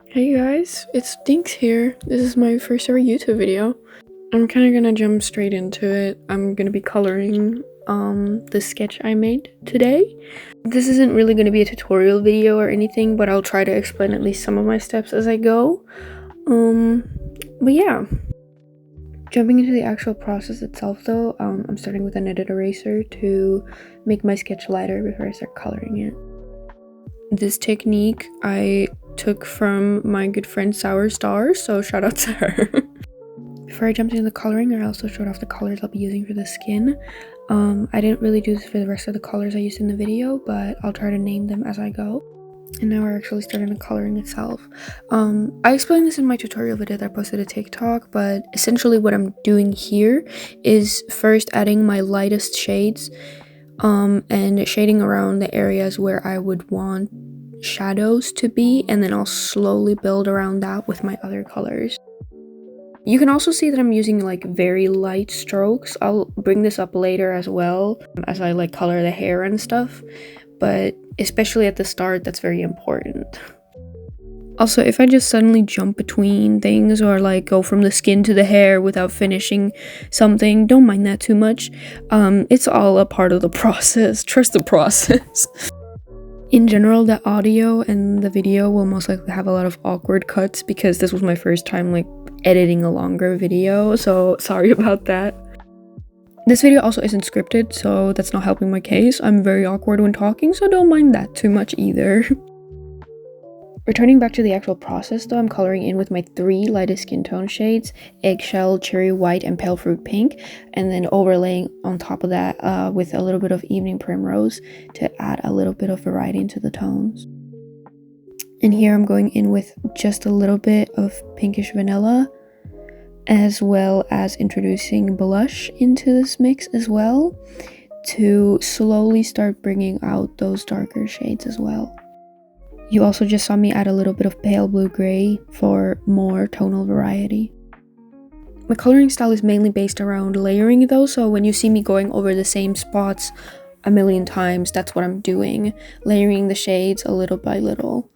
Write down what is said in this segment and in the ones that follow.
Hey guys, it's Dinks here. This is my first ever YouTube video. I'm kind of gonna jump straight into it. I'm gonna be coloring the sketch I made today. This isn't really gonna be a tutorial video or anything, but I'll try to explain at least some of my steps as I go. But yeah. Jumping into the actual process itself though, I'm starting with a knitted eraser to make my sketch lighter before I start coloring it. This technique I took from my good friend Sour Star, so shout out to her. Before I jumped into the coloring, I also showed off the colors I'll be using for the skin. I didn't really do this for the rest of the colors I used in the video, but I'll try to name them as I go. And now we're actually starting the coloring itself. I explained this in my tutorial video that I posted to TikTok, but essentially what I'm doing here is first adding my lightest shades and shading around the areas where I would want shadows to be, and then I'll slowly build around that with my other colors. You can also see that I'm using like very light strokes. I'll bring this up later as well as I like color the hair and stuff, but especially at the start, that's very important. Also, if I just suddenly jump between things or like go from the skin to the hair without finishing something, don't mind that too much. It's all a part of the process. Trust the process. In general, the audio and the video will most likely have a lot of awkward cuts because this was my first time like editing a longer video, so sorry about that. This video also isn't scripted, so that's not helping my case. I'm very awkward when talking, so don't mind that too much either. Returning back to the actual process though, I'm coloring in with my 3 lightest skin tone shades, Eggshell, Cherry White, and Pale Fruit Pink, and then overlaying on top of that with a little bit of Evening Primrose to add a little bit of variety into the tones. And here I'm going in with just a little bit of Pinkish Vanilla, as well as introducing blush into this mix as well, to slowly start bringing out those darker shades as well. You also just saw me add a little bit of pale blue-gray for more tonal variety. My coloring style is mainly based around layering though, so when you see me going over the same spots a million times, that's what I'm doing, layering the shades a little by little.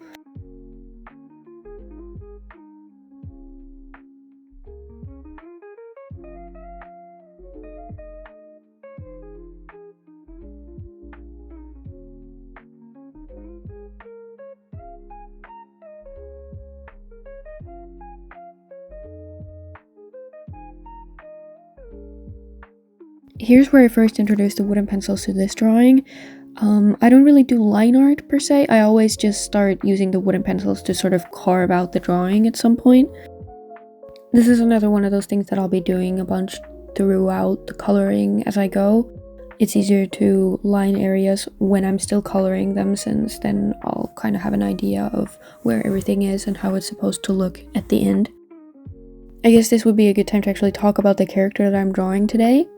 Here's where I first introduced the wooden pencils to this drawing. I don't really do line art per se. I always just start using the wooden pencils to sort of carve out the drawing at some point. This is another one of those things that I'll be doing a bunch throughout the coloring as I go. It's easier to line areas when I'm still coloring them, since then I'll kind of have an idea of where everything is and how it's supposed to look at the end. I guess this would be a good time to actually talk about the character that I'm drawing today.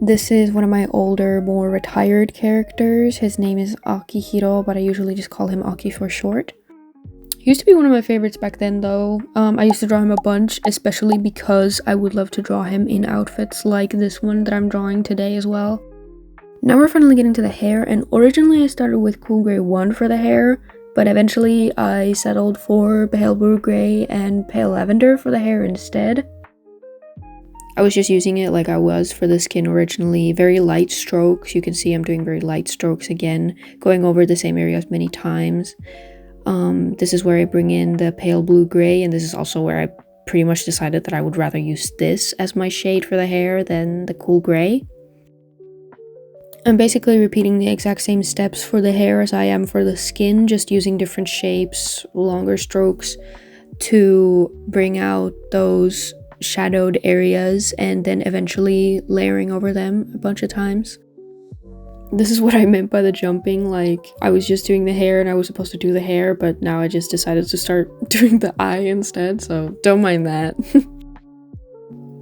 This is one of my older, more retired characters. His name is Akihiro, but I usually just call him Aki for short. He used to be one of my favorites back then though. I used to draw him a bunch, especially because I would love to draw him in outfits like this one that I'm drawing today as well. Now we're finally getting to the hair, and originally I started with Cool Grey 1 for the hair, but eventually I settled for Pale Blue Grey and Pale Lavender for the hair instead. I was just using it like I was for the skin originally, very light strokes. You can see I'm doing very light strokes again, going over the same areas many times. This is where I bring in the pale blue gray, and this is also where I pretty much decided that I would rather use this as my shade for the hair than the cool gray. I'm basically repeating the exact same steps for the hair as I am for the skin, just using different shapes, longer strokes to bring out those shadowed areas and then eventually layering over them a bunch of times. This is what I meant by the jumping, like I was just doing the hair and I was supposed to do the hair, but now I just decided to start doing the eye instead, so don't mind that.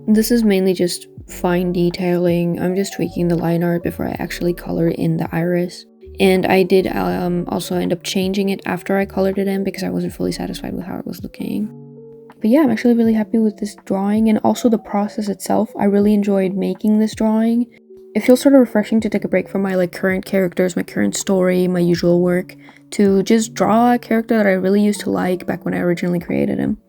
This is mainly just fine detailing. I'm just tweaking the line art before I actually color in the iris. And I did also end up changing it after I colored it in because I wasn't fully satisfied with how it was looking. But yeah, I'm actually really happy with this drawing and also the process itself. I really enjoyed making this drawing. It feels sort of refreshing to take a break from my like current characters, my current story, my usual work, to just draw a character that I really used to like back when I originally created him.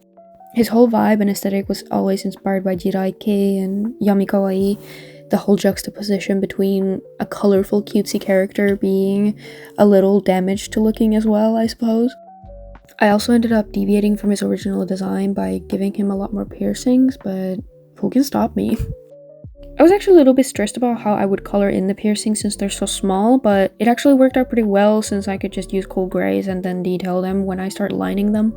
His whole vibe and aesthetic was always inspired by Jiraike and Yami Kawaii, the whole juxtaposition between a colorful cutesy character being a little damaged to looking as well, I suppose. I also ended up deviating from his original design by giving him a lot more piercings, but who can stop me? I was actually a little bit stressed about how I would color in the piercings since they're so small, but it actually worked out pretty well since I could just use cool grays and then detail them when I start lining them.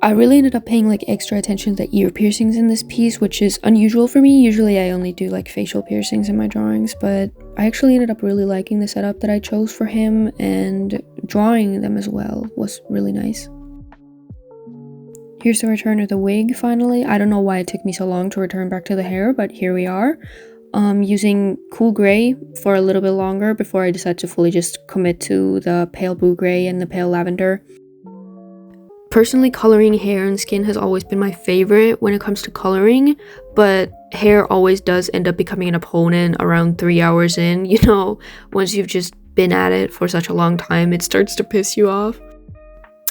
I really ended up paying like extra attention to the ear piercings in this piece, which is unusual for me. Usually I only do like facial piercings in my drawings, but I actually ended up really liking the setup that I chose for him, and drawing them as well was really nice. Here's the return of the wig finally. I don't know why it took me so long to return back to the hair, but here we are. Using cool gray for a little bit longer before I decide to fully just commit to the pale blue gray and the pale lavender. Personally, coloring hair and skin has always been my favorite when it comes to coloring, but hair always does end up becoming an opponent around 3 hours in. You know, once you've just been at it for such a long time, it starts to piss you off.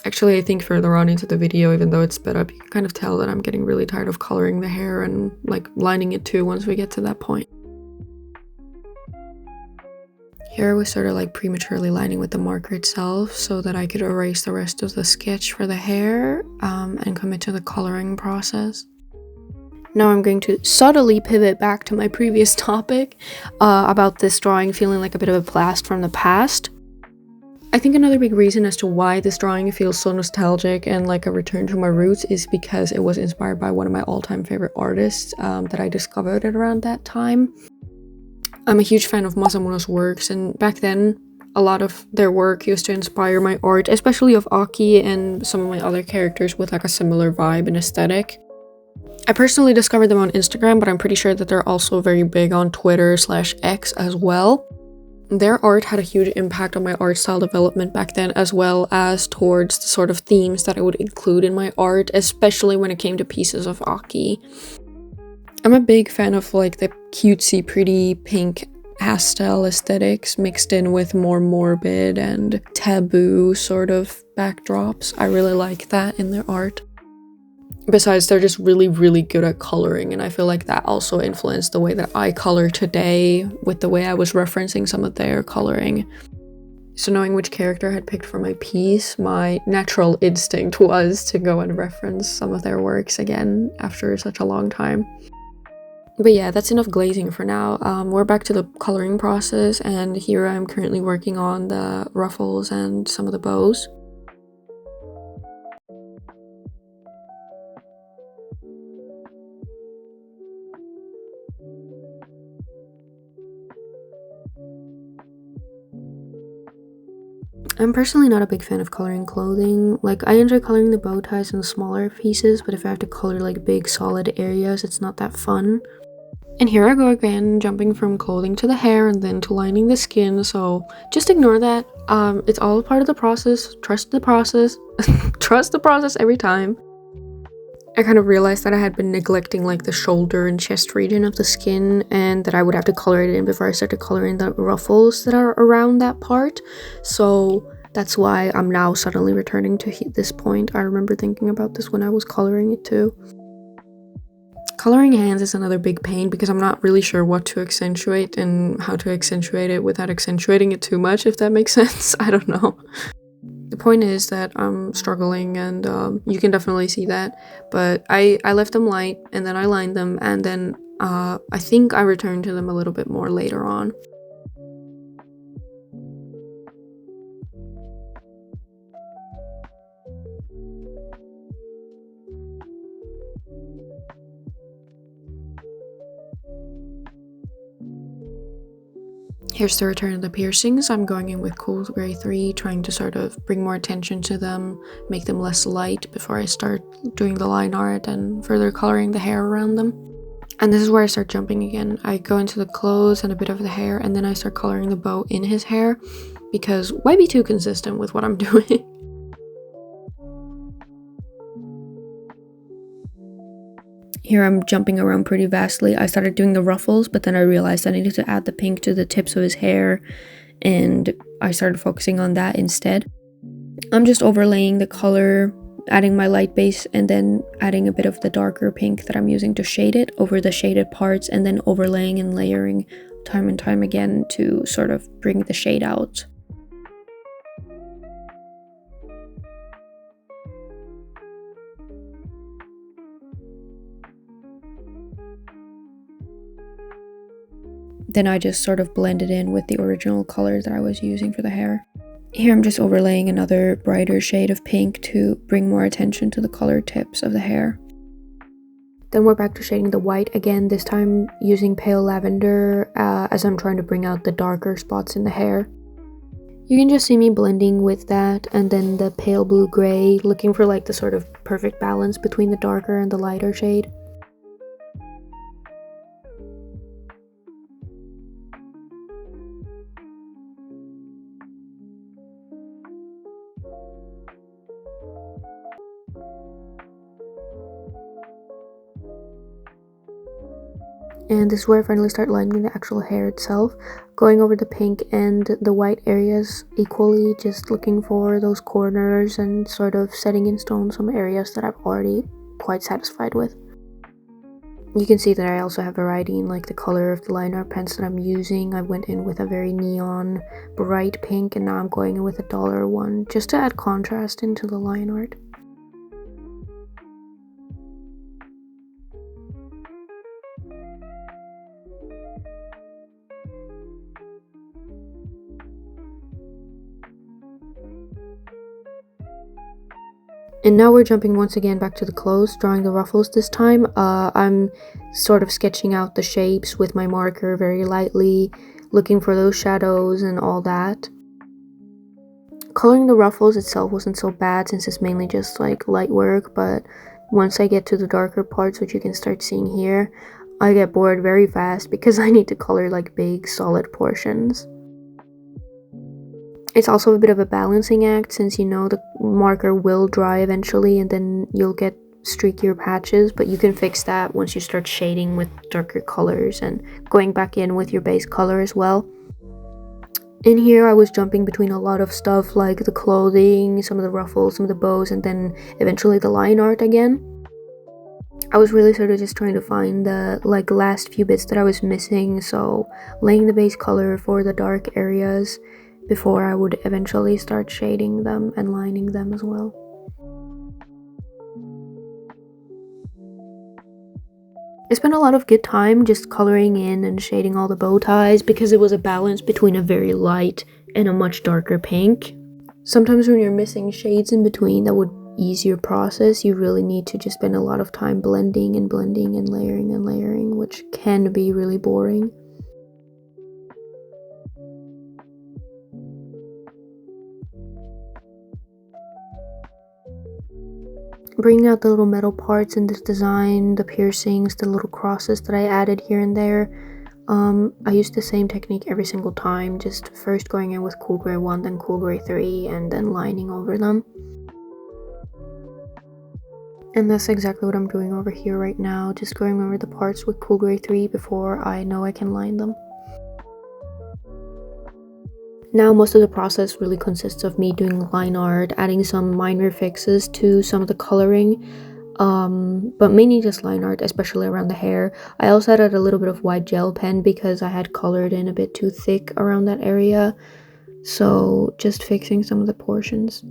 Actually, I think further on into the video, even though it's sped up, you can kind of tell that I'm getting really tired of coloring the hair and like lining it too once we get to that point. Here I was sort of like prematurely lining with the marker itself so that I could erase the rest of the sketch for the hair and commit to the coloring process. Now I'm going to subtly pivot back to my previous topic about this drawing feeling like a bit of a blast from the past. I think another big reason as to why this drawing feels so nostalgic and like a return to my roots is because it was inspired by one of my all-time favorite artists that I discovered at around that time. I'm a huge fan of Masamune's works, and back then a lot of their work used to inspire my art, especially of Aki and some of my other characters with like a similar vibe and aesthetic. I personally discovered them on Instagram, but I'm pretty sure that they're also very big on Twitter/X as well. Their art had a huge impact on my art style development back then, as well as towards the sort of themes that I would include in my art, especially when it came to pieces of Aki. I'm a big fan of like the cutesy, pretty pink pastel aesthetics mixed in with more morbid and taboo sort of backdrops. I really like that in their art. Besides, they're just really, really good at coloring, and I feel like that also influenced the way that I color today with the way I was referencing some of their coloring. So knowing which character I had picked for my piece, my natural instinct was to go and reference some of their works again after such a long time. But yeah, that's enough glazing for now. We're back to the coloring process, and here I'm currently working on the ruffles and some of the bows. I'm personally not a big fan of coloring clothing. Like, I enjoy coloring the bow ties and smaller pieces, but if I have to color like big solid areas, it's not that fun. And here I go again, jumping from clothing to the hair and then to lining the skin, so just ignore that. It's all part of the process. Trust the process. Trust the process every time. I kind of realized that I had been neglecting like the shoulder and chest region of the skin, and that I would have to color it in before I started coloring the ruffles that are around that part. So that's why I'm now suddenly returning to this point. I remember thinking about this when I was coloring it too. Coloring hands is another big pain because I'm not really sure what to accentuate and how to accentuate it without accentuating it too much, if that makes sense. I don't know. The point is that I'm struggling, and you can definitely see that, but I left them light and then I lined them, and then I think I returned to them a little bit more later on. Here's the return of the piercings. I'm going in with Cool Gray 3, trying to sort of bring more attention to them, make them less light before I start doing the line art and further coloring the hair around them. And this is where I start jumping again. I go into the clothes and a bit of the hair, and then I start coloring the bow in his hair, because why be too consistent with what I'm doing? Here I'm jumping around pretty vastly. I started doing the ruffles, but then I realized I needed to add the pink to the tips of his hair, and I started focusing on that instead. I'm just overlaying the color, adding my light base, and then adding a bit of the darker pink that I'm using to shade it over the shaded parts, and then overlaying and layering time and time again to sort of bring the shade out. Then I just sort of blended in with the original color that I was using for the hair. Here I'm just overlaying another brighter shade of pink to bring more attention to the colored tips of the hair. Then we're back to shading the white again, this time using pale lavender as I'm trying to bring out the darker spots in the hair. You can just see me blending with that, and then the pale blue gray, looking for like the sort of perfect balance between the darker and the lighter shade. And this is where I finally start lining the actual hair itself, going over the pink and the white areas equally, just looking for those corners and sort of setting in stone some areas that I'm already quite satisfied with. You can see that I also have variety in like the color of the line art pens that I'm using. I went in with a very neon bright pink, and now I'm going in with a duller one just to add contrast into the line art. And now we're jumping once again back to the clothes, drawing the ruffles this time. I'm sort of sketching out the shapes with my marker very lightly, looking for those shadows and all that. Coloring the ruffles itself wasn't so bad since it's mainly just like light work, but once I get to the darker parts, which you can start seeing here, I get bored very fast because I need to color like big solid portions. It's also a bit of a balancing act since you know the marker will dry eventually and then you'll get streakier patches, but you can fix that once you start shading with darker colors and going back in with your base color as well. In here I was jumping between a lot of stuff like the clothing, some of the ruffles, some of the bows, and then eventually the line art again. I was really sort of just trying to find the last few bits that I was missing, so laying the base color for the dark areas before I would eventually start shading them and lining them as well. I spent a lot of good time just coloring in and shading all the bow ties because it was a balance between a very light and a much darker pink. Sometimes when you're missing shades in between that would ease your process, you really need to just spend a lot of time blending and layering, which can be really boring. Bringing out the little metal parts in this design, the piercings, the little crosses that I added here and there. I used the same technique every single time, just first going in with Cool Gray 1, then Cool Gray 3, and then lining over them. And that's exactly what I'm doing over here right now, just going over the parts with Cool Gray 3 before I know I can line them. Now most of the process really consists of me doing line art, adding some minor fixes to some of the coloring, but mainly just line art, especially around the hair. I also added a little bit of white gel pen because I had colored in a bit too thick around that area, so just fixing some of the portions.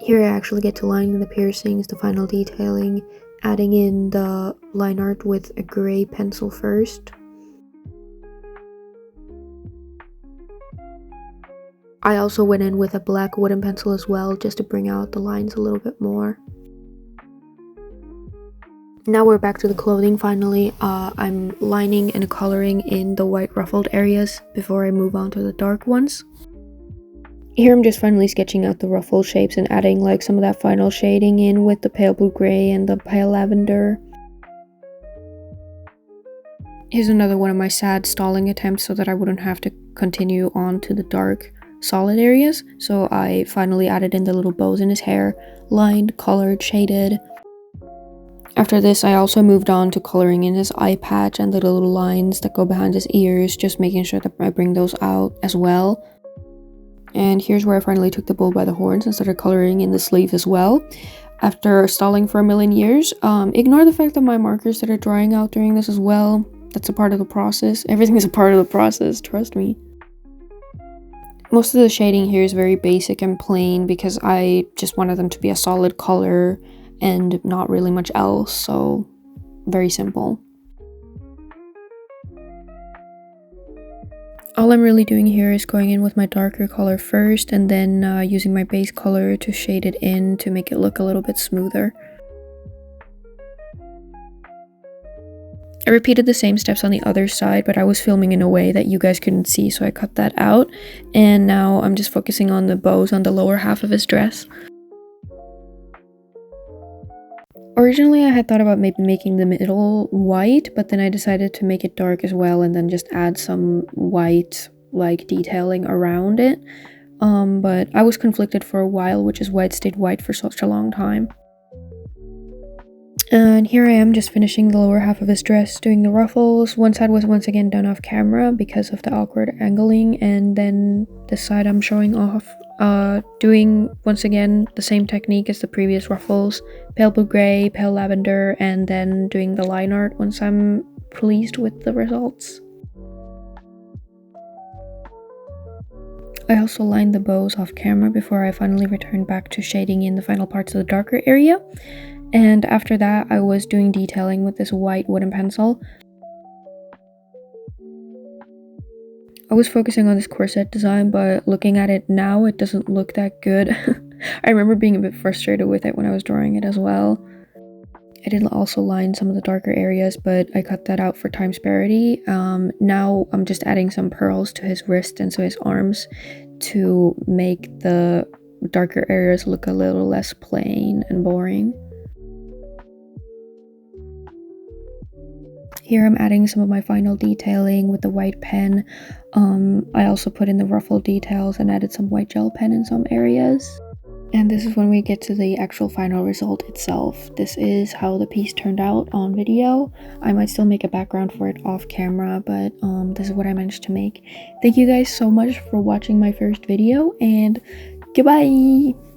Here I actually get to line in the piercings, the final detailing, adding in the line art with a gray pencil first. I also went in with a black wooden pencil as well, just to bring out the lines a little bit more. Now we're back to the clothing finally. I'm lining and coloring in the white ruffled areas before I move on to the dark ones. Here I'm just finally sketching out the ruffle shapes and adding like some of that final shading in with the pale blue gray and the pale lavender. Here's another one of my sad stalling attempts so that I wouldn't have to continue on to the dark solid areas. So I finally added in the little bows in his hair, lined, colored, shaded. After this, I also moved on to coloring in his eye patch and the little lines that go behind his ears, just making sure that I bring those out as well. And here's where I finally took the bull by the horns and started coloring in the sleeve as well. After stalling for a million years, ignore the fact that my markers started drying out during this as well. That's a part of the process. Everything is a part of the process, trust me. Most of the shading here is very basic and plain because I just wanted them to be a solid color and not really much else, so very simple. All I'm really doing here is going in with my darker color first and then using my base color to shade it in to make it look a little bit smoother. I repeated the same steps on the other side, but I was filming in a way that you guys couldn't see, so I cut that out. And now I'm just focusing on the bows on the lower half of his dress. Originally, I had thought about maybe making the middle white, but then I decided to make it dark as well and then just add some white, like, detailing around it. But I was conflicted for a while, which is why it stayed white for such a long time. And here I am just finishing the lower half of his dress, doing the ruffles. One side was once again done off camera because of the awkward angling, and then this side I'm showing off. Doing once again the same technique as the previous ruffles, pale blue gray, pale lavender, and then doing the line art once I'm pleased with the results. I also lined the bows off camera before I finally returned back to shading in the final parts of the darker area. And after that, I was doing detailing with this white wooden pencil. I was focusing on this corset design, but looking at it now, it doesn't look that good. I remember being a bit frustrated with it when I was drawing it as well. I did also line some of the darker areas, but I cut that out for time disparity. Now I'm just adding some pearls to his wrist and so his arms to make the darker areas look a little less plain and boring. Here I'm adding some of my final detailing with the white pen. I also put in the ruffle details and added some white gel pen in some areas. And this is when we get to the actual final result itself. This is how the piece turned out on video. I might still make a background for it off camera, but this is what I managed to make. Thank you guys so much for watching my first video, and goodbye!